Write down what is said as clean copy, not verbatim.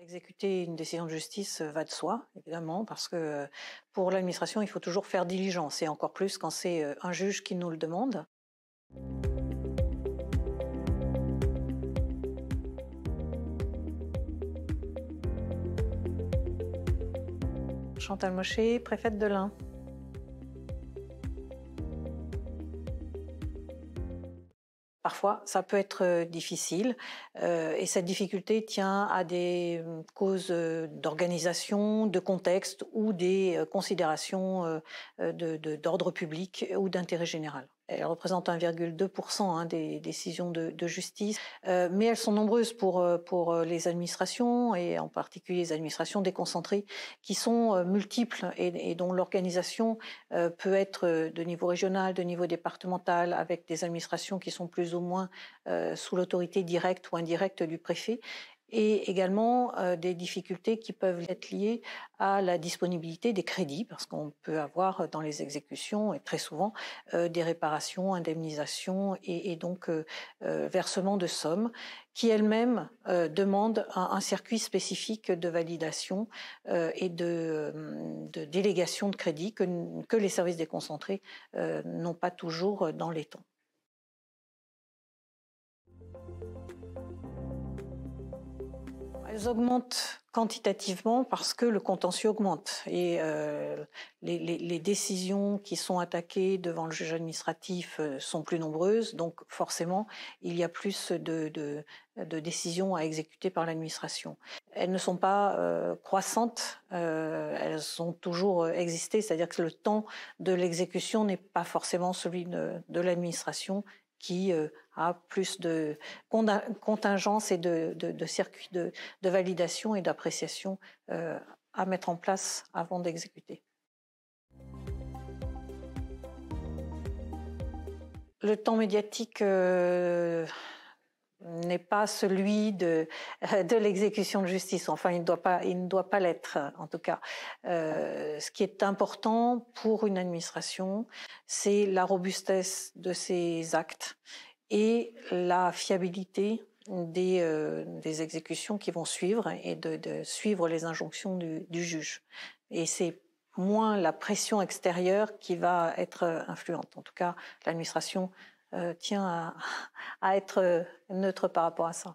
Exécuter une décision de justice va de soi, évidemment, parce que pour l'administration, il faut toujours faire diligence, et encore plus quand c'est un juge qui nous le demande. Chantal Mochet, préfète de l'Ain. Parfois, ça peut être difficile et cette difficulté tient à des causes d'organisation, de contexte ou des considérations d'ordre public ou d'intérêt général. Elles représentent 1,2% des décisions de justice, mais elles sont nombreuses pour les administrations et en particulier les administrations déconcentrées qui sont multiples et dont l'organisation peut être de niveau régional, de niveau départemental, avec des administrations qui sont plus ou moins sous l'autorité directe ou indirecte du préfet, et également des difficultés qui peuvent être liées à la disponibilité des crédits, parce qu'on peut avoir dans les exécutions, et très souvent, des réparations, indemnisations et donc versement de sommes qui elles-mêmes demandent un circuit spécifique de validation et de délégation de crédit que les services déconcentrés n'ont pas toujours dans les temps. Elles augmentent quantitativement parce que le contentieux augmente et les décisions qui sont attaquées devant le juge administratif sont plus nombreuses, donc forcément il y a plus de décisions à exécuter par l'administration. Elles ne sont pas croissantes, elles ont toujours existé, c'est-à-dire que le temps de l'exécution n'est pas forcément celui de l'administration, qui a plus de contingence et de circuits de validation et d'appréciation à mettre en place avant d'exécuter. Le temps médiatique n'est pas celui de l'exécution de justice. Enfin, il ne doit pas l'être, en tout cas. Ce qui est important pour une administration, c'est la robustesse de ses actes et la fiabilité des exécutions qui vont suivre et de suivre les injonctions du juge. Et c'est moins la pression extérieure qui va être influente. En tout cas, l'administration tient à être neutre par rapport à ça.